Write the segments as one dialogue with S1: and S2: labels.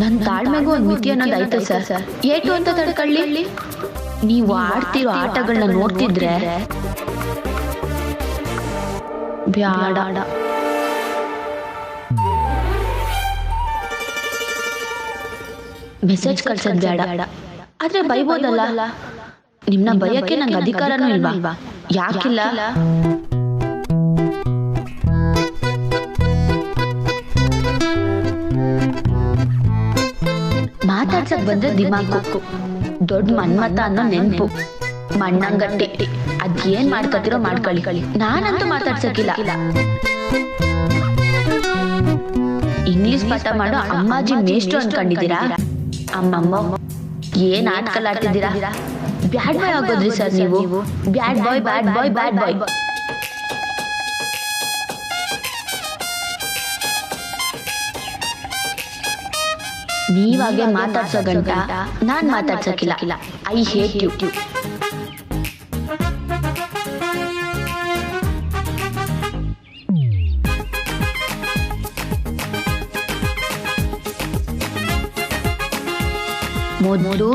S1: ನನ್ನ ತಾಳ್ಮೆಗೂ ಒಂದು ಮಿತಿ ಅನ್ನೋದು ಐತೆ ಸರ್. ಏಟು ಅಂತ ತಡ್ಕೊಳ್ಳಿ. ನೀವು ಆಡ್ತಿರೋ ಆಟಗಳನ್ನ ನೋಡ್ತಿದ್ರೆ ಬ್ಯಾಡ. ಮೆಸೇಜ್ ಕಳ್ಸೋದು ಬೇಡ, ಆದ್ರೆ ಬೈಬೋದಲ್ಲ. ನಿಮ್ನ ಬಯಕ್ಕೆ ನಂಗೆ ಅಧಿಕಾರನೂ ಇಲ್ವಾ? ಯಾಕಿಲ್ಲ? ಮಾತಾಡ್ಸಕ್ ಬಂದ್ರೆ ದಿಮಾಕು, ದೊಡ್ಡ ಮನ್ಮತ ಅನ್ನೋ ನೆನ್ಪು, ಮಣ್ಣಂಗಟ್ಟಿ. ಅದೇನ್ ಮಾಡ್ಕೊತಿರೋ ಮಾಡ್ಕೊಳ್ಳಿ. ನಾನಂತೂ ಮಾತಾಡ್ಸಕ್ಕಿಲ್ಲ. ಇಂಗ್ಲಿಷ್ ಪಾಠ ಮಾಡೋ ಅಮ್ಮಾಜಿ ಮೇಷ್ಟ್ರು ಅನ್ಕೊಂಡಿದ್ದೀರಾ? ಅಮ್ಮಮ್ಮ ಏನ್ ಆಡ್ಕಲಾಡ್ತಿದ್ದೀರಾ? ಬ್ಯಾಡ್ ಬಾಯ್ ಆಗೋದ್ರಿ ಸರ್ ನೀವು. ಬ್ಯಾಡ್ ಬಾಯ್ ಬ್ಯಾಡ್ ಬಾಯ್ ಬ್ಯಾಡ್ ಬಾಯ್. ನೀವಾಗೆ ಮಾತಾಡ್ಸೋ ಗಂಟ ನಾನ್ ಮಾತಾಡ್ಸಕ್ಕಿಲ್ಲ. I hate you. ಮೊದಲು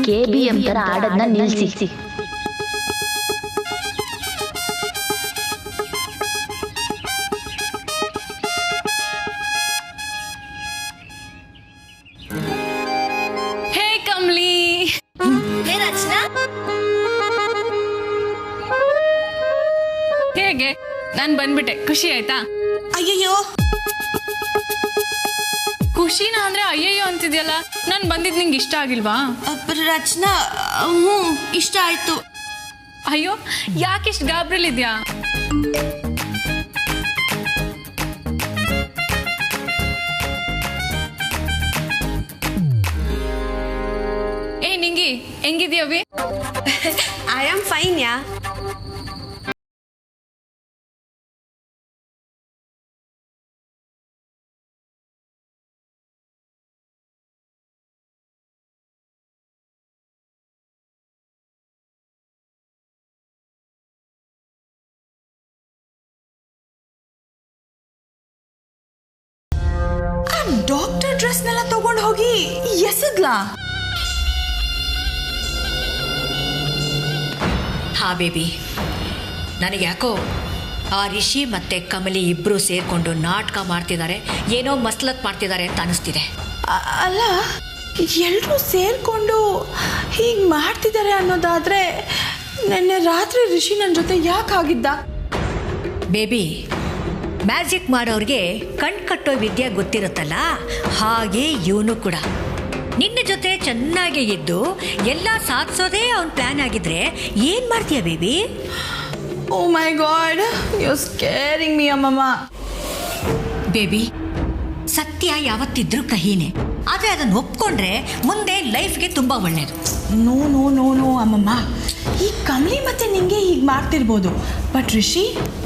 S1: KBM ತರ ಆಡೋದನ್ನ ನಿಲ್ಸಿ.
S2: ಹೇ ಕಮ್ಲಿ.
S3: ಹೇ ರಚನಾ,
S2: ಹೇಗೆ? ನಾನು ಬಂದ್ಬಿಟ್ಟೆ. ಖುಷಿ ಆಯ್ತಾ?
S3: ಅಯ್ಯಯ್ಯೋ,
S2: ಖುಷಿನಾ ಅಂದ್ರೆ ಅಯ್ಯಯ್ಯೋ ಅಂತಿದ್ಯಲ್ಲ. ನಾನು ಬಂದಿದ್ದು ನಿಂಗೆ ಇಷ್ಟ ಆಗಿಲ್ವಾ?
S3: ರಚನಾ, ಇಷ್ಟ ಆಯ್ತು.
S2: ಅಯ್ಯೋ, ಯಾಕಿಷ್ಟು ಗಾಬ್ರಲಿದ್ಯಾ? ಏ ನಿಂಗಿ, ಹೆಂಗಿದ್ಯವಿ?
S3: ಐ ಆಮ್ ಫೈನ್ ಯಾ. ಡಾಕ್ಟರ್ ಡ್ರೆಸ್ನೆಲ್ಲ ತಗೊಂಡು ಹೋಗಿ ಎಸೆದ್ಲಾ?
S4: ಹಾ ಬೇಬಿ, ನನಗೆ ಯಾಕೋ ಆ ರಿಷಿ ಮತ್ತು ಕಮಲಿ ಇಬ್ಬರು ಸೇರಿಕೊಂಡು ನಾಟಕ ಮಾಡ್ತಿದ್ದಾರೆ, ಏನೋ ಮಸ್ಲತ್ ಮಾಡ್ತಿದ್ದಾರೆ ಅಂತ ಅನಿಸ್ತಿದೆ.
S3: ಅಲ್ಲ, ಎಲ್ಲರೂ ಸೇರಿಕೊಂಡು ಹೀಗೆ ಮಾಡ್ತಿದ್ದಾರೆ ಅನ್ನೋದಾದರೆ ನೆನ್ನೆ ರಾತ್ರಿ ರಿಷಿ ನನ್ನ ಜೊತೆ ಯಾಕೆ ಆಗಿದ್ದ?
S4: ಬೇಬಿ, ಮ್ಯಾಜಿಕ್ ಮಾಡೋರಿಗೆ ಕಣ್ ಕಟ್ಟೋ ವಿದ್ಯೆ ಗೊತ್ತಿರುತ್ತಲ್ಲ, ಹಾಗೆ ಇವನು ಕೂಡ ನಿನ್ನ ಜೊತೆ ಚೆನ್ನಾಗಿ ಇದ್ದು ಎಲ್ಲ ಸಾಧಿಸೋದೇ ಅವನ ಪ್ಲಾನ್ ಆಗಿದ್ರೆ ಏನು ಮಾಡ್ತೀಯ baby?
S3: Oh my god, you scaring me ಅಮ್ಮಮ್ಮ.
S4: ಬೇಬಿ, ಸತ್ಯ ಯಾವತ್ತಿದ್ರೂ ಕಹಿನೇ, ಆದರೆ ಅದನ್ನು ಒಪ್ಕೊಂಡ್ರೆ ಮುಂದೆ ಲೈಫ್ಗೆ ತುಂಬ ಒಳ್ಳೆಯದು.
S3: ನೋ ನೋ ನೋ ನೋ ಅಮ್ಮಮ್ಮ, ಈ ಕಮಲಿ ಮತ್ತೆ ನಿಂಗೆ ಹೀಗೆ ಮಾಡ್ತಿರ್ಬೋದು, but Rishi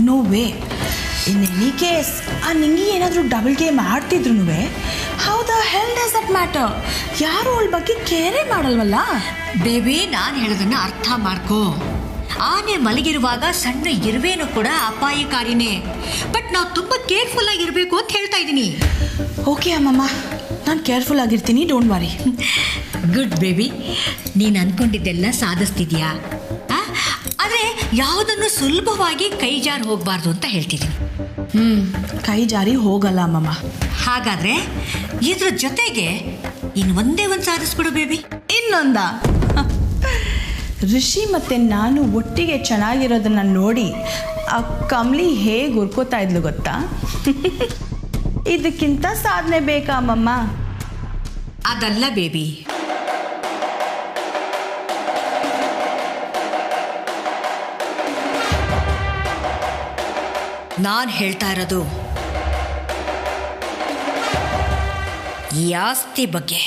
S3: no way. In any case ಆ ನಿಂಗೆ ಏನಾದರೂ ಡಬಲ್ ಗೇಮ್ ಆಡ್ತಿದ್ರು how the hell does that matter? ಯಾರು ಅವಳ ಬಗ್ಗೆ ಕೇರೇ ಮಾಡಲ್ವಲ್ಲ.
S4: ಬೇಬಿ, ನಾನು ಹೇಳೋದನ್ನು ಅರ್ಥ ಮಾಡ್ಕೋ. ಆನೆ ಮಲಗಿರುವಾಗ ಸಣ್ಣ ಇರುವೆನೂ ಕೂಡ ಅಪಾಯಕಾರಿನೇ, ಬಟ್ ನಾವು ತುಂಬ ಕೇರ್ಫುಲ್ ಆಗಿರಬೇಕು ಅಂತ ಹೇಳ್ತಾ ಇದ್ದೀನಿ.
S3: ಓಕೆ ಅಮ್ಮಮ್ಮ, ನಾನು ಕೇರ್ಫುಲ್ ಆಗಿರ್ತೀನಿ, ಡೋಂಟ್ ವರಿ.
S4: ಗುಡ್ ಬೇಬಿ, ನೀನು ಅಂದ್ಕೊಂಡಿದ್ದೆಲ್ಲ ಸಾಧಿಸ್ತಿದ್ಯಾ? ಆದರೆ ಯಾವುದನ್ನು ಸುಲಭವಾಗಿ ಕೈ ಜಾರಿ ಹೋಗಬಾರ್ದು ಅಂತ ಹೇಳ್ತಿದ್ದೀನಿ.
S3: ಕೈ ಜಾರಿ ಹೋಗಲ್ಲ ಅಮ್ಮಮ್ಮ.
S4: ಹಾಗಾದರೆ ಇದ್ರ ಜೊತೆಗೆ ಇನ್ನು ಒಂದೇ ಒಂದು ಸಾಧಿಸ್ಬಿಡು ಬೇಬಿ.
S3: ಇನ್ನೊಂದ? ರಿಷಿ ಮತ್ತು ನಾನು ಒಟ್ಟಿಗೆ ಚೆನ್ನಾಗಿರೋದನ್ನು ನೋಡಿ ಆ ಕಮಲಿ ಹೇಗೆ ಹುರ್ಕೋತಾ ಇದ್ಲು ಗೊತ್ತಾ? ಇದಕ್ಕಿಂತ ಸಾಧನೆ ಬೇಕಾ ಅಮ್ಮಮ್ಮ?
S4: ಅದಲ್ಲ ಬೇಬಿ, ನಾನು ಹೇಳ್ತಾ ಇರೋದು ಈ ಆಸ್ತಿ ಬಗ್ಗೆ.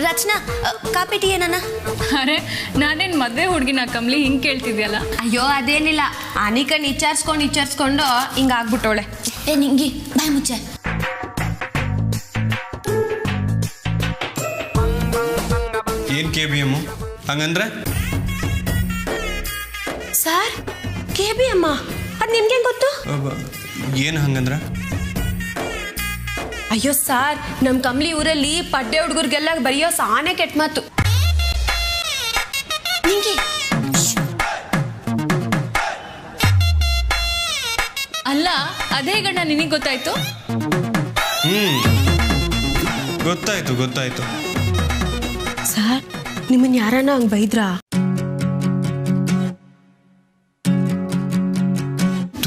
S3: ರಚನಾ, ಕಾಪಿ ಟೀ ಏನನ್ನ?
S2: ಅರೆ ನಾನೇನು ಮದುವೆ ಹುಡುಗಿನ ಕಮ್ಲಿ ಹಿಂಗೆ ಕೇಳ್ತಿದ್ಯಲ್ಲ.
S5: ಅಯ್ಯೋ ಅದೇನಿಲ್ಲ, ಅನಿಕನ್ ವಿಚಾರಿಸ್ಕೊಂಡು ಹಿಂಗಾಗ್ಬಿಟ್ಟವಳೆ.
S1: ಏ ನಿಂಗಿ ಬಾಯ್ ಮುಚ್ಚೆ.
S6: ಏನ್ KBM ಹಂಗಂದ್ರೆ?
S5: ಸರ್ KBM ಅದು ನಿಮ್ಗೆ ಗೊತ್ತು?
S6: ಏನು ಹಂಗಂದ್ರೆ?
S5: ಅಯ್ಯೋ ಸರ್, ನಮ್ಮ ಕಮ್ಲಿ ಊರಲ್ಲಿ ಪಡ್ಡೆ ಹುಡುಗರಿಗೆಲ್ಲ ಬರೆಯೋ ಸಾನೆ ಕೆಟ್ಟ ಮಾತು. ನಿಂಗೆ
S2: ಅಲ್ಲ ಅದೇ ಗಂಡ ನಿನಗೆ ಗೊತ್ತಾಯ್ತು?
S6: ಗೊತ್ತಾಯ್ತು.
S5: ಸರ್ ನಿಮ್ಮನ್ನ ಯಾರನ್ನ ಹಂಗೆ ಬೈದ್ರಾ?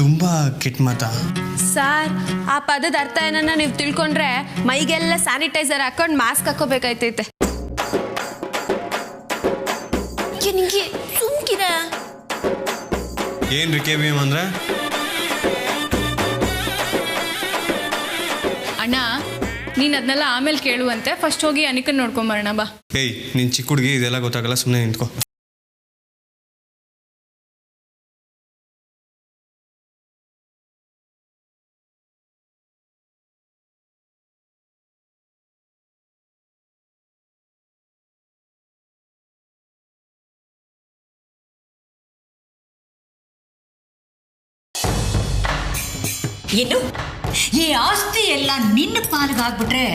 S6: ತುಂಬಾ ಕೆಟ್ಟ ಮಾತಾ?
S5: ಸರ್ ಆ ಪದದ ಅರ್ಥ ಏನನ್ನ ನೀವು ತಿಳ್ಕೊಂಡ್ರೆ ಮೈಗೆಲ್ಲ ಸ್ಯಾನಿಟೈಸರ್ ಹಾಕೊಂಡು ಮಾಸ್ಕ್ ಹಾಕೋಬೇಕಾಯ್ತೈತೆ.
S1: ನಿಂಗೆ ಸುಮ್ಕಿರ.
S6: ಏನ್ರಿ KBM ಅಂದ್ರೆ?
S2: ಅಣ್ಣ ನೀನು ಅದನ್ನೆಲ್ಲ ಆಮೇಲೆ ಕೇಳುವಂತೆ, ಫಸ್ಟ್ ಹೋಗಿ ಅನಿಕನ್ ನೋಡ್ಕೊಂಬರೋಣ ಬಾ.
S6: ಏಯ್ ನಿನ್ ಚಿಕ್ಕ ಹುಡುಗಿ ಇದೆಲ್ಲ ಗೊತ್ತಾಗಲ್ಲ, ಸುಮ್ಮನೆ ನಿಂತ್ಕೋ.
S4: ಏನು ಈ ಆಸ್ತಿ ಎಲ್ಲ ನಿನ್ನ ಪಾಲ್ಗಾಗ್ಬಿಟ್ರೆ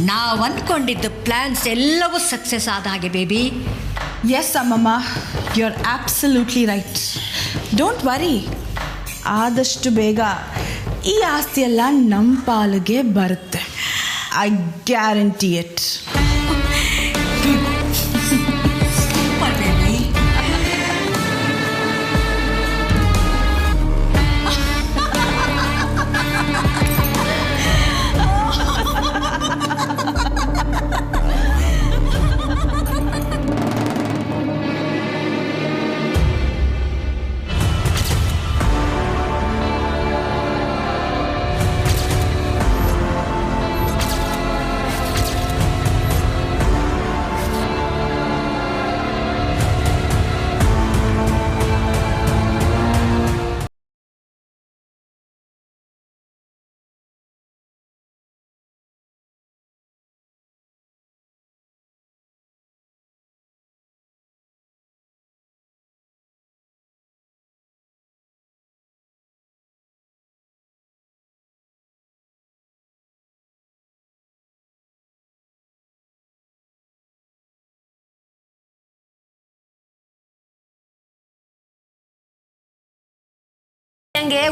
S4: ನಾವು ಅಂದ್ಕೊಂಡಿದ್ದ ಪ್ಲಾನ್ಸ್ ಎಲ್ಲವೂ ಸಕ್ಸಸ್ ಆದ ಹಾಗೆ ಬೇಬಿ.
S3: ಎಸ್ ಅಮ್ಮಮ್ಮ, you are absolutely right. Don't worry, ಆದಷ್ಟು ಬೇಗ ಈ ಆಸ್ತಿ ಎಲ್ಲ ನಮ್ಮ ಪಾಲಿಗೆ ಬರುತ್ತೆ. I guarantee it.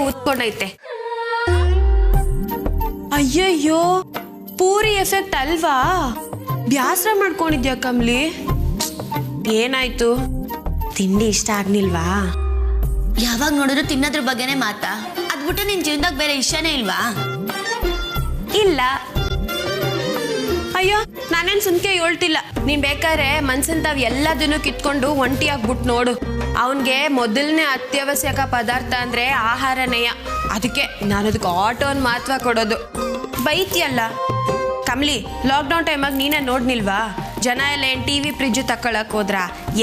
S5: ಉತ್ಕೊಂಡೈತೆ. ಅಯ್ಯಯ್ಯೋ, ಪೂರಿ ಎಫೆಕ್ಟ್ ಅಲ್ವಾ? ಬ್ಯಾಸರ ಮಾಡ್ಕೊಂಡಿದ್ಯಾ ಕಮ್ಲಿ? ಏನಾಯ್ತು? ತಿಂಡಿ ಇಷ್ಟ ಆಗ್ನಿಲ್ವಾ?
S1: ಯಾವಾಗ ನೋಡಿದ್ರು ತಿನ್ನೋದ್ರ ಬಗ್ಗೆನೇ ಮಾತಾ? ಅದ್ಬಿಟ್ಟು ನಿನ್ ಜೀವನದಾಗ ಬೇರೆ ಇಷ್ಟನೇ ಇಲ್ವಾ?
S5: ಇಲ್ಲ. ಅಯ್ಯೋ ನಾನೇನ್ ಸುಮ್ಕೆ ಹೇಳ್ತಿಲ್ಲ. ನೀನ್ ಬೇಕಾದ್ರೆ ಮನ್ಸಂತಾವ್ ಎಲ್ಲದನ್ನು ಕಿತ್ಕೊಂಡು ಒಂಟಿ ಆಗ್ಬಿಟ್ಟು ನೋಡು. ಅವನ್ಗೆ ಮೊದಲನೇ ಅತ್ಯವಶ್ಯಕ ಪದಾರ್ಥ ಅಂದ್ರೆ ಆಹಾರನೇಯ. ಅದಕ್ಕೆ ನಾನು ಅದಕ್ಕೆ ಆಟೋನ್ ಮಹತ್ವ ಕೊಡೋದು. ಬೈತಿಯಲ್ಲ ಕಮ್ಲಿ, ಲಾಕ್ಡೌನ್ ಟೈಮಾಗ ನೀನೇ ನೋಡ್ನಿಲ್ವಾ? ಜನ ಎಲ್ಲ ಏನ್ TV ಫ್ರಿಜ್ ತಕ್ಕೊಳಕ್ ಹೋದ್ರ?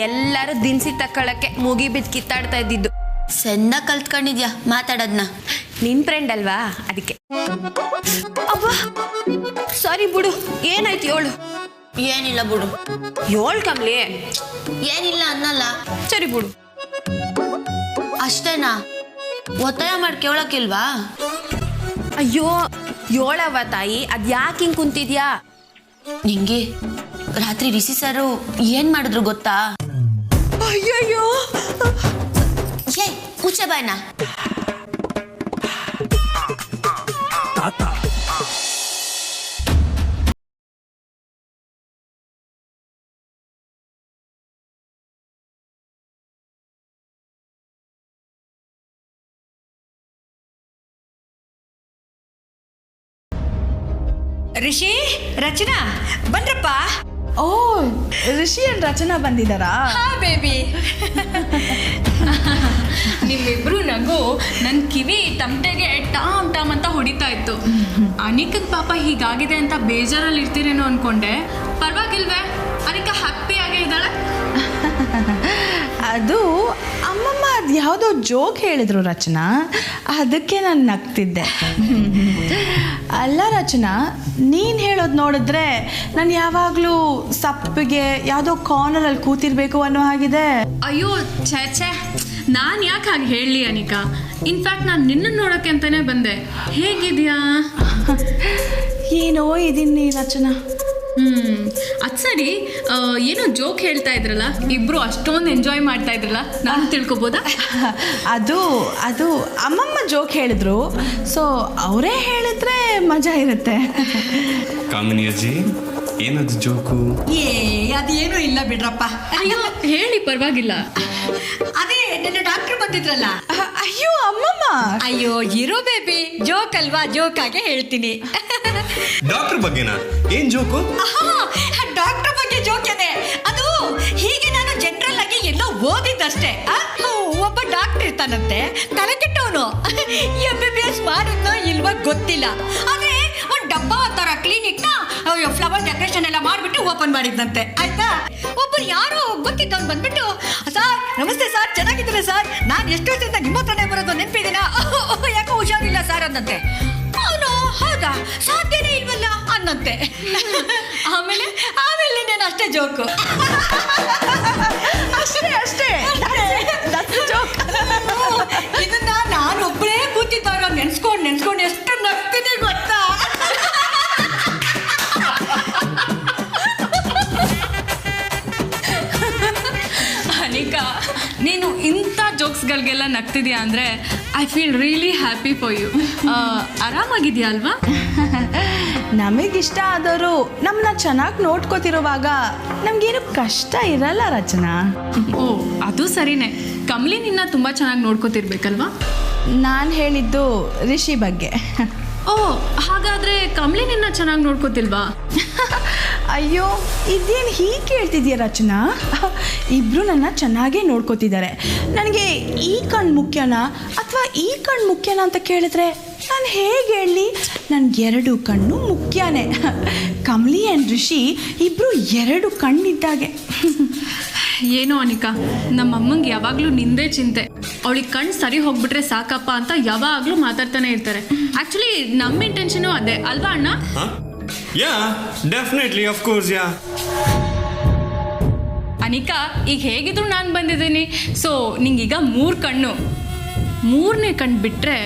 S5: ಎಲ್ಲರೂ ದಿನಸಿ ತಕ್ಕೊಳಕ್ಕೆ ಮುಗಿ ಬಿದ್ದು ಕಿತ್ತಾಡ್ತಾ ಇದ್ದಿದ್ದು.
S1: ಸಣ್ಣ ಕಲ್ತ್ಕೊಂಡಿದ್ಯಾ ಮಾತಾಡೋದ್ನ.
S5: ನಿನ್ ಫ್ರೆಂಡ್ ಅಲ್ವಾ, ಅದಕ್ಕೆ. ಅಬ್ಬಾ ಸಾರಿ ಬಿಡು. ಏನಾಯ್ತು ಹೇಳು.
S1: ಏನಿಲ್ಲ ಬಿಡು.
S5: ಹೇಳು ಕಮ್ಲಿ.
S1: ಏನಿಲ್ಲ ಅನ್ನಲ್ಲ.
S5: ಸರಿ ಬಿಡು.
S1: ಅಷ್ಟೇನಾ? ಒತ್ತಾಯ ಮಾಡಿ ಕೇಳಕ್ಕಿಲ್ವಾ?
S5: ಅಯ್ಯೋ ಹೇಳವ ತಾಯಿ, ಅದ್ ಯಾಕೆ ಹಿಂಗ್ ಕುಂತಿದ್ಯಾ?
S1: ನಿಂಗೆ ರಾತ್ರಿ ರಿಷಿ ಸರು ಏನ್ ಮಾಡಿದ್ರು ಗೊತ್ತಾ?
S5: ಅಯ್ಯಯ್ಯೋ,
S1: ಏ ಮುಚ್ಚೆ ಬಾಯ್ನ.
S4: ರಿಷಿ, ರಚನಾ ಬನ್ರಪ್ಪ.
S3: ಓ, ರಿಷಿ ಅಂಡ್ ರಚನಾ ಬಂದಿದ್ದಾರಾ?
S2: ಹಾ ಬೇಬಿ. ನಿಮ್ಮಿಬ್ರು ನಗು ನನ್ನ ಕಿವಿ ತಮಟೆಗೆ ಟಾಮ್ ಟಾಮ್ ಅಂತ ಹೊಡಿತಾ ಇತ್ತು. ಅನಿಕನ್ ಪಾಪ ಹೀಗಾಗಿದೆ ಅಂತ ಬೇಜಾರಲ್ಲಿ ಇರ್ತೀರೇನೋ ಅನ್ಕೊಂಡೆ. ಪರವಾಗಿಲ್ವೇ, ಅನಿಕ ಹ್ಯಾಪಿಯಾಗೇ ಮಾಡ್ತಿದ್ದಾಳೆ?
S3: ಅದು ಅಮ್ಮಮ್ಮ ಅದು ಯಾವುದೋ ಜೋಕ್ ಹೇಳಿದ್ರು ರಚನಾ, ಅದಕ್ಕೆ ನಾನು ನಗ್ತಿದ್ದೆ. ಅಲ್ಲ ರಚನಾ, ನೀನು ಹೇಳೋದು ನೋಡಿದ್ರೆ ನಾನು ಯಾವಾಗಲೂ ಸಪ್ಪಿಗೆ ಯಾವುದೋ ಕಾರ್ನರಲ್ಲಿ ಕೂತಿರ್ಬೇಕು ಅನ್ನೋ ಹಾಗಿದೆ.
S2: ಅಯ್ಯೋ ಛೇ, ನಾನು ಯಾಕೆ ಹಾಗೆ ಹೇಳಲಿ ಅನಿಕಾ? ಇನ್ಫ್ಯಾಕ್ಟ್ ನಾನು ನಿನ್ನನ್ನು ನೋಡೋಕ್ಕೆ ಅಂತಾನೆ ಬಂದೆ. ಹೇಗಿದ್ಯಾ?
S3: ಏನೋ ಇದೀನಿ ರಚನಾ.
S2: ಅದು ಸರಿ, ಏನೋ ಜೋಕ್ ಹೇಳ್ತಾ ಇದ್ರಲ್ಲ, ಇಬ್ರು ಅಷ್ಟೊಂದು ಎಂಜಾಯ್ ಮಾಡ್ತಾ ಇದ್ರಲ್ಲ, ನಾನು ತಿಳ್ಕೊಬೋದಾ?
S3: ಅದು ಅಮ್ಮಮ್ಮ ಜೋಕ್ ಹೇಳಿದ್ರು, ಸೊ ಅವರೇ ಹೇಳಿದ್ರೆ ಮಜಾ ಇರುತ್ತೆ.
S6: ಕಾಮಿನಿ ಅಜ್ಜಿ, ಏನದು ಜೋಕು?
S4: ಅದೇನೂ ಇಲ್ಲ ಬಿಡ್ರಪ್ಪ.
S2: ಅಯ್ಯೋ ಹೇಳಿ, ಪರವಾಗಿಲ್ಲ.
S4: ಅದೇ ನನ್ನ ಡಾಕ್ಟರ್ ಬಂದಿದ್ರಲ್ಲ.
S3: ಅಯ್ಯೋ ಅಮ್ಮಮ್ಮ,
S4: ಅಯ್ಯೋ ಇರೋ ಬೇಬಿ, ಜೋಕ್ ಅಲ್ವಾ, ಜೋಕಾಗೆ ಹೇಳ್ತೀನಿ.
S6: ಡಾಕ್ಟರ್ ಬಗ್ಗೆನಾ? ಏನ್ ಜೋಕು?
S4: ಡಾಕ್ಟರ್ ಬಗ್ಗೆ ಜೋಕ್ಯದೆ. ಅದು ಹೀಗೆ ನಾನು ಜನರಲ್ ಆಗಿ ಎಲ್ಲೋ ಓದಿದ್ದಷ್ಟೇ. ಒಬ್ಬ ಡಾಕ್ಟರ್ ಇರ್ತಾನಂತೆ, ತಲೆ ಕೆಟ್ಟವನು. MBBS ಮಾಡಿದ್ನೋ ಇಲ್ವಾ ಗೊತ್ತಿಲ್ಲ, ಆದ್ರೆ ಒಂದು ಡಬ್ಬ ತರ ಕ್ಲಿನಿಕ್ನ ಫ್ಲವರ್ ಡೆಕೋರೇಷನ್ ಎಲ್ಲ ಮಾಡಿಬಿಟ್ಟು ಓಪನ್ ಮಾಡಿದ್ದಂತೆ. ಆಯ್ತಾ? ಒಬ್ಬ ಯಾರೋ ಗೊತ್ತಿದ್ದವ್ನು ಬಂದ್ಬಿಟ್ಟು, ಸರ್ ನಮಸ್ತೆ ಸರ್, ಚೆನ್ನಾಗಿದ್ದೀರಾ ಸರ್, ನಾನು ಎಷ್ಟು ವರ್ಷದಿಂದ ನಿಮ್ಮ ಹತ್ರನೇ ಬರೋದು, ನೆನಪಿದ್ದೀನಾ? ಯಾಕೋ ಹುಷಾರಿಲ್ಲ ಸರ್ ಅಂದಂತೆ. ಅವನು ಹೌದಾ, ಸಾಧ್ಯನೇ ಇಲ್ವಲ್ಲ ಅನ್ನಂತೆ. ಆಮೇಲೆ ನಾನು ಅಷ್ಟೇ ಜೋಕು. ಅಷ್ಟೇ ಜೋಕ್. ಇದನ್ನ ನಾನು ಒಬ್ಬಳೇ ಕೂತಿದ್ದಾಗ ನೆನ್ಸ್ಕೊಂಡು ಎಷ್ಟು ನಗ್ತೀನಿ ಗೊತ್ತಾ?
S2: ಅನಿಕಾ, ನೀನು ಇಂಥ ಜೋಕ್ಸ್ಗಳಿಗೆಲ್ಲ ನಗ್ತಿದ್ಯಾ ಅಂದರೆ I feel really happy for you. ಆರಾಮಾಗಿದೆಯಾ ಅಲ್ವಾ?
S3: ನಮಗಿಷ್ಟ ಆದವರು ನಮ್ಮನ್ನ ಚೆನ್ನಾಗಿ ನೋಡ್ಕೋತಿರುವಾಗ ನಮಗೇನು ಕಷ್ಟ ಇರಲ್ಲ ರಚನಾ.
S2: ಓ ಅದು ಸರಿನೇ. ಕಮಲಿ ನಿನ್ನ ತುಂಬ ಚೆನ್ನಾಗಿ ನೋಡ್ಕೋತಿರ್ಬೇಕಲ್ವಾ?
S3: ನಾನು ಹೇಳಿದ್ದು ರಿಷಿ ಬಗ್ಗೆ.
S2: ಓ ಹಾಗಾದರೆ ಕಮಲಿ ನಿನ್ನ ಚೆನ್ನಾಗಿ ನೋಡ್ಕೋತಿಲ್ವಾ?
S3: ಅಯ್ಯೋ, ಇದೇನು ಹೀಗೆ ಕೇಳ್ತಿದ್ಯಾ ರಚನಾ? ಇಬ್ಬರು ನನ್ನ ಚೆನ್ನಾಗೇ ನೋಡ್ಕೋತಿದ್ದಾರೆ. ನನಗೆ ಈ ಕಣ್ಣು ಮುಖ್ಯನಾ ಅಥವಾ ಈ ಕಣ್ಣು ಮುಖ್ಯನಾ ಅಂತ ಕೇಳಿದ್ರೆ ನಾನು ಹೇಗೆ ಹೇಳಲಿ? ನನಗೆ 2 ಕಣ್ಣು ಮುಖ್ಯನೇ. ಕಮಲಿ ಆ್ಯಂಡ್ ರಿಷಿ ಇಬ್ಬರು 2 ಕಣ್ಣಿದ್ದಾಗೆ.
S2: ಏನೋ ಅನಿಕಾ, ನಮ್ಮಮ್ಮಂಗೆ ಯಾವಾಗಲೂ ನಿಂದೇ ಚಿಂತೆ. ಅವಳಿಗೆ ಕಣ್ಣು ಸರಿ ಹೋಗ್ಬಿಟ್ರೆ ಸಾಕಪ್ಪ ಅಂತ ಯಾವಾಗಲೂ ಮಾತಾಡ್ತಾನೆ ಇರ್ತಾರೆ. ಆ್ಯಕ್ಚುಲಿ ನಮ್ಮ ಇಂಟೆನ್ಷನು ಅದೇ ಅಲ್ವಾ ಅಣ್ಣ?
S6: ಯಾ ಡೆಫಿನೆಟ್ಲಿ, ಆಫ್ ಕೋರ್ಸ್, ಯಾ.
S2: ಅನಿಕಾ, ಈಗ ಹೇಗಿದ್ರು ನಾನು ಬಂದಿದ್ದೀನಿ. ಸೊ ನಿಂಗೀಗ 3 ಕಣ್ಣು, 3ನೇ ಕಣ್ಣು ಬಿಟ್ಟರೆ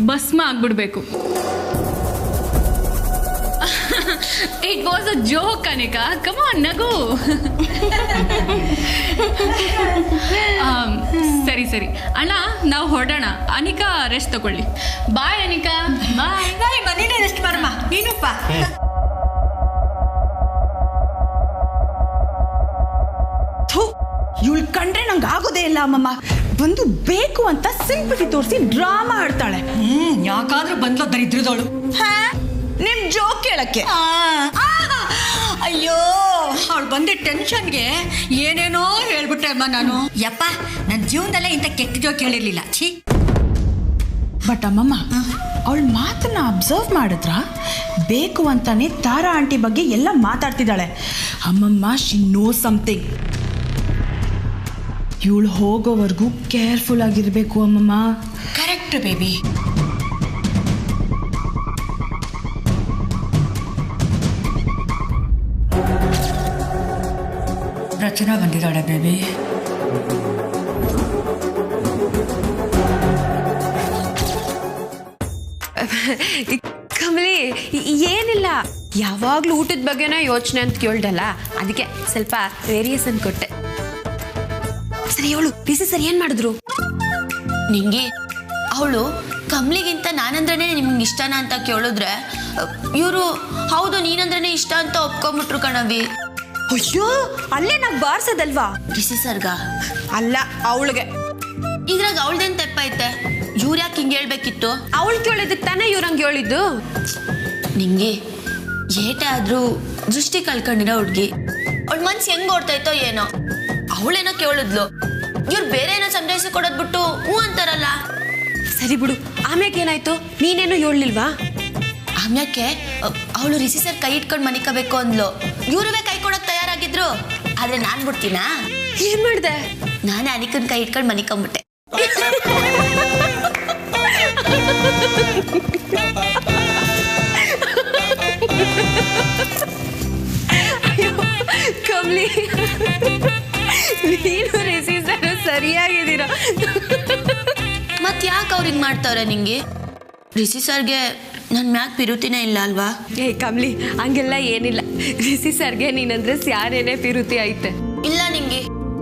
S2: ಭಸ್ಮ ಆಗ್ಬಿಡ್ಬೇಕು. It was a joke Anika, come on ನಗು. ಸರಿ ಅಣ್ಣ, ನಾವು ಹೊರಡೋಣ. ಅನಿಕಾ ರೆಸ್ಟ್ ತಗೊಳ್ಳಿ. ಬಾಯ್ ಅನಿಕಾ. ಬಾಯ್.
S4: ಮನೇನೆ ರೆಸ್ಟ್ ಮಾಡಮ್ಮ ನೀನಪ್ಪ.
S3: ಇವಳು ಕಂಡ್ರೆ ನಂಗೆ ಆಗೋದೇ ಇಲ್ಲ ಅಮ್ಮಮ್ಮ. ಬಂದು ಬೇಕು ಅಂತ ಸಿಂಪತಿ ತೋರಿಸಿ ಡ್ರಾಮಾ ಆಡ್ತಾಳೆ.
S4: ಯಾಕಾದ್ರೂ ಬಂದ್ಲೋ ದರಿದ್ರದವಳು.
S3: ನಿಮ್ ಜೋಕ್ ಕೇಳಕ್ಕೆ.
S4: ಅಯ್ಯೋ, ಅವಳು ಬಂದಿದ್ದ ಟೆನ್ಷನ್ಗೆ ಏನೇನೋ ಹೇಳ್ಬಿಟ್ಟೆ ಅಮ್ಮ ನಾನು. ಯಪ್ಪ, ನನ್ನ ಜೀವನದಲ್ಲೇ ಇಂಥ ಕೆಟ್ಟ ಜೋಕ್ ಹೇಳಿರ್ಲಿಲ್ಲ. ಛೀ.
S3: ಬಟ್ ಅಮ್ಮಮ್ಮ, ಅವಳ ಮಾತನ್ನ ಅಬ್ಸರ್ವ್ ಮಾಡಿದ್ರ ಬೇಕು ಅಂತಾನೆ ತಾರಾ ಆಂಟಿ ಬಗ್ಗೆ ಎಲ್ಲ ಮಾತಾಡ್ತಿದ್ದಾಳೆ. ಅಮ್ಮಮ್ಮ, ಶಿ ನೋ ಸಮಥಿಂಗ್. ಇವಳು ಹೋಗೋವರೆಗೂ ಕೇರ್ಫುಲ್ ಆಗಿರ್ಬೇಕು ಅಮ್ಮಮ್ಮ.
S4: Correct baby. ರಚನಾ ಬಂದಿದ್ದಾಳೆ ಬೇಬಿ.
S5: ಕಮಲಿ, ಏನಿಲ್ಲ, ಯಾವಾಗಲೂ ಊಟದ ಬಗ್ಗೆನೇ ಯೋಚನೆ ಅಂತ ಕೇಳ್ದಲ್ಲ, ಅದಕ್ಕೆ ಸ್ವಲ್ಪ ವೇರಿಯೇಷನ್ ಕೊಟ್ಟೆ. ಸರಿ, ಅವಳು ಪಿಸಿ ಸರ್ ಏನು ಮಾಡಿದ್ರು?
S1: ನಿಂಗೆ ಅವಳು ಕಮಲಿಗಿಂತ ನಾನಂದ್ರೇ ನಿಮ್ಗೆ ಇಷ್ಟನಾ ಅಂತ ಕೇಳಿದ್ರೆ ಇವರು ಹೌದು ನೀನಂದ್ರೇ ಇಷ್ಟ ಅಂತ ಒಪ್ಕೊಂಬಿಟ್ರು ಕಣವಿ.
S5: ಅಯ್ಯೋ, ಅಲ್ಲೇ ನಾವು ಬಾರ್ಸೋದಲ್ವಾ?
S1: ಕಿಸಿ ಸರ್ಗ
S3: ಅಲ್ಲ, ಅವಳಿಗೆ.
S1: ಇದ್ರಾಗ ಅವಳ್ದೇನು ತೆಪ್ಪೈತೆ? ಇವ್ರು ಯಾಕೆ ಹಿಂಗೆ ಹೇಳ್ಬೇಕಿತ್ತು?
S5: ಅವಳು ಕೇಳಿದಕ್ಕೆ ತಾನೇ ಇವ್ರಂಗೆ ಹೇಳಿದ್ದು.
S1: ನಿಂಗೆ ಏಟೆ ಆದ್ರೂ ದೃಷ್ಟಿ ಕಳ್ಕೊಂಡಿರೋ ಹುಡ್ಗಿ, ಅವಳ ಮನ್ಸು ಹೆಂಗ್ ಓಡ್ತಾಯ್ತೋ ಏನೋ. ಅವಳೇನೋ ಕೇಳಿದ್ಲು, ಇವ್ರು ಬೇರೆ ಏನೋ ಸಂದೇಶ ಕೊಡೋದ್ ಬಿಟ್ಟು ಹ್ಞೂ ಅಂತಾರಲ್ಲ.
S5: ಸರಿ ಬಿಡು, ಆಮ್ಯಾಕೆ ಏನಾಯ್ತು? ನೀನೇನು ಹೇಳಲಿಲ್ವಾ?
S1: ಆಮ್ಯಾಕೆ ಅವಳು ರಿಸಿ ಸರ್ ಕೈ ಇಟ್ಕೊಂಡು ಮನಿಕಬೇಕು ಅಂದ್ಲು. ಇವ್ರುವೇ ಕೈ ಕೊಡೋಕೆ ತಯಾರಾಗಿದ್ರು. ಆದ್ರೆ ನಾನ್ ಬಿಡ್ತೀನಾ?
S5: ಏನ್ ಮಾಡ್ದೆ?
S1: ನಾನೇ ಅನಿಕನ್ ಕೈ ಇಟ್ಕೊಂಡು ಮನಿಕೊಂಬಿಟ್ಟೆ.
S5: ಕಮ್ಲಿ, ನೀನು ರಿಷಿ ಸರ್ ಸರಿಯಾಗಿದ್ದೀರ.
S1: ಮತ್ ಯಾಕೆ ಅವ್ರಿಗೆ ಮಾಡ್ತಾವ್ರೆ ನಿಂಗೆ? ರಿಷಿ ಸರ್ಗೆ ನನ್ ಮ್ಯಾಕ್ ಪಿರುತಿನೇ ಇಲ್ಲ ಅಲ್ವಾ?
S5: ಏ ಕಮ್ಲಿ, ಹಂಗೆಲ್ಲ ಏನಿಲ್ಲ. ರಿಷಿ ಸರ್ಗೆ ನೀನಂದ್ರೆ ಸ್ಯಾನೇನೆ ಪಿರುತಿ ಐತೆ.
S1: ಇಲ್ಲ ನಿಂಗೆ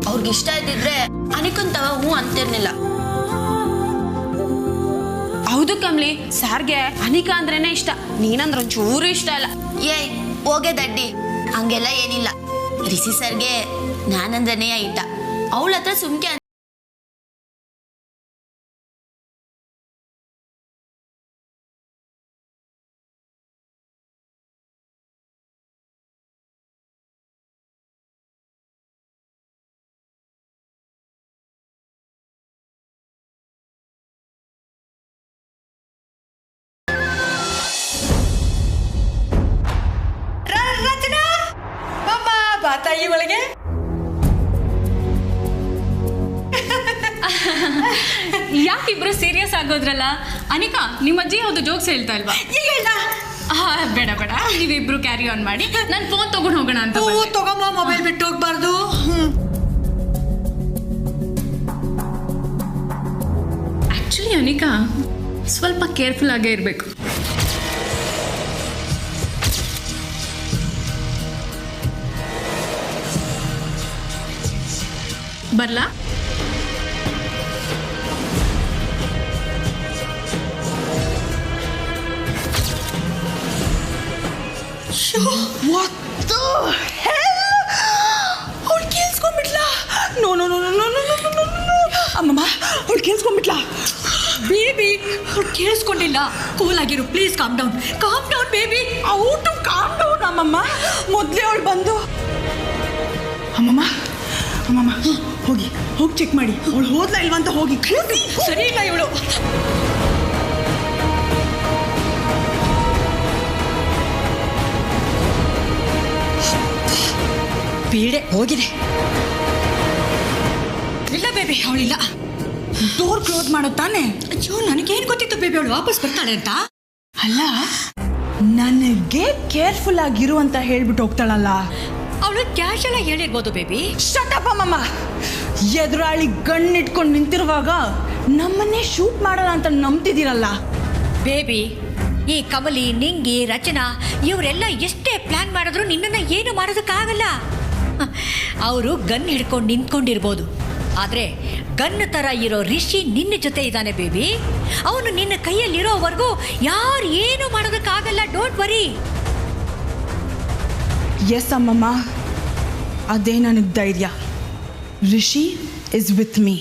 S1: ಅವ್ರಿಗೆ ಇಷ್ಟ ಇದ್ದಿದ್ರೆ ಅನಿಕಂತವ ಹೂ ಅಂತಿರ್ಲಿಲ್ಲ.
S5: ಹೌದು ಕಮ್ಲಿ, ಸಾರ್ಗೆ ಅನಿಕಾ ಅಂದ್ರೇನೆ ಇಷ್ಟ. ನೀನಂದ್ರೆ ಒಂಚೂರು ಇಷ್ಟ ಅಲ್ಲ.
S1: ಏಯ್ ಹೋಗೆ ದಡ್ಡಿ, ಹಂಗೆಲ್ಲ ಏನಿಲ್ಲ. ರಿಷಿ ಸರ್ಗೆ ನಾನಂದ್ರನೇ ಇಷ್ಟ. ಅವಳ ಹತ್ರ ಸುಮ್ಕೆ
S4: ತಾಯಿ ಒಳಗೆ
S2: ಯಾಕಿಬ್ರು ಸೀರಿಯಸ್ ಆಗೋದ್ರಲ್ಲ? ಅನಿಕಾ, ನಿಮ್ಮ ಅಜ್ಜಿ ಯಾವ್ದು ಜೋಕ್ಸ್ ಹೇಳ್ತಾ ಇಲ್ವಾ? ಬೇಡ ಬೇಡ, ನೀವಿಬ್ರು ಕ್ಯಾರಿ ಆನ್ ಮಾಡಿ. ನಾನು ಫೋನ್ ತಗೊಂಡು ಹೋಗೋಣ ಅಂತ.
S4: ತಗೊಂಬ, ಮೊಬೈಲ್ ಬಿಟ್ಟು ಹೋಗ್ಬಾರ್ದು.
S2: ಆಕ್ಚುಲಿ ಅನಿಕಾ ಸ್ವಲ್ಪ ಕೇರ್ಫುಲ್ ಆಗೇ ಇರಬೇಕು. ಬರ್ಲಾ?
S3: What the hell? ಅವ್ಳು ಕೇಳಿಸ್ಕೊಂಡ್ಬಿಟ್ಲಾ? No no no no no no no no no. ಅಮ್ಮಮ್ಮ, ಅವ್ಳು ಕೇಳಿಸ್ಕೊಂಡ್ಬಿಟ್ಲಾ?
S4: ಬೇಬಿ, ಅವ್ರು ಕೇಳಿಸ್ಕೊಂಡಿಲ್ಲ. ಕೂಲ್ ಆಗಿರು, ಪ್ಲೀಸ್. Calm down baby.
S3: ಔಟು ಕಾಮ್ ಡೌನ್ ಅಮ್ಮಮ್ಮ. ಮೊದಲೇ ಅವಳು ಬಂದು ಅಮ್ಮಮ್ಮ ಅಮ್ಮಮ್ಮ ಹೋಗಿ ಚೆಕ್ ಮಾಡಿ. ಅವಳು ಹೋದ್ಲಾ ಇಲ್ವಾ ಅಂತ ಹೋಗಿ.
S4: ಸರಿ ಇಲ್ಲ ಇವಳು. ಪೀಡೆ ಹೋಗಿದೆ. ಇಲ್ಲ ಬೇಬಿ, ಅವಳಿಲ್ಲ.
S3: ಡೋರ್ ಕ್ಲೋಸ್ ಮಾಡೋ ತಾನೆ?
S4: ಅಯ್ಯೋ, ನನಗೇನು ಗೊತ್ತಿತ್ತು ಬೇಬಿ ಅವಳು ವಾಪಸ್ ಬರ್ತಾಳೆ ಅಂತ.
S3: ಅಲ್ಲ, ನನಗೆ ಕೇರ್ಫುಲ್ ಆಗಿರು ಅಂತ ಹೇಳ್ಬಿಟ್ಟು ಹೋಗ್ತಾಳಲ್ಲ.
S4: ಅವಳು ಕ್ಯಾಶುಯಲ್ ಆಗಿ ಹೇಳಿರ್ಬೋದು ಬೇಬಿ.
S3: ಶಟಪ್ ಅಮ್ಮಮ್ಮ. ಎದುರಾಳಿ ಗಣ್ಣಿಟ್ಕೊಂಡು ನಿಂತಿರುವಾಗ ನಮ್ಮನ್ನೇ ಶೂಟ್ ಮಾಡಲ್ಲ ಅಂತ ನಂಬ್ತಿದ್ದೀರಲ್ಲ
S4: ಬೇಬಿ. ಈ ಕಮಲಿ, ನಿಂಗಿ, ರಚನಾ ಇವರೆಲ್ಲ ಎಷ್ಟೇ ಪ್ಲಾನ್ ಮಾಡಿದ್ರು ನಿನ್ನನ್ನು ಏನು ಮಾಡೋದಕ್ಕಾಗಲ್ಲ. ಅವರು ಗನ್ ಹಿಡ್ಕೊಂಡು ನಿಂತ್ಕೊಂಡಿರ್ಬೋದು, ಆದರೆ ಗನ್ ಥರ ಇರೋ ರಿಷಿ ನಿನ್ನ ಜೊತೆ ಇದ್ದಾನೆ ಬೇಬಿ. ಅವನು ನಿನ್ನ ಕೈಯಲ್ಲಿರೋವರೆಗೂ ಯಾರು ಏನು ಮಾಡೋದಕ್ಕಾಗಲ್ಲ. Don't worry.
S3: ಎಸ್ ಅಮ್ಮಮ್ಮ, ಅದೇ ನನಗೆ ಧೈರ್ಯ. Rishi is with me.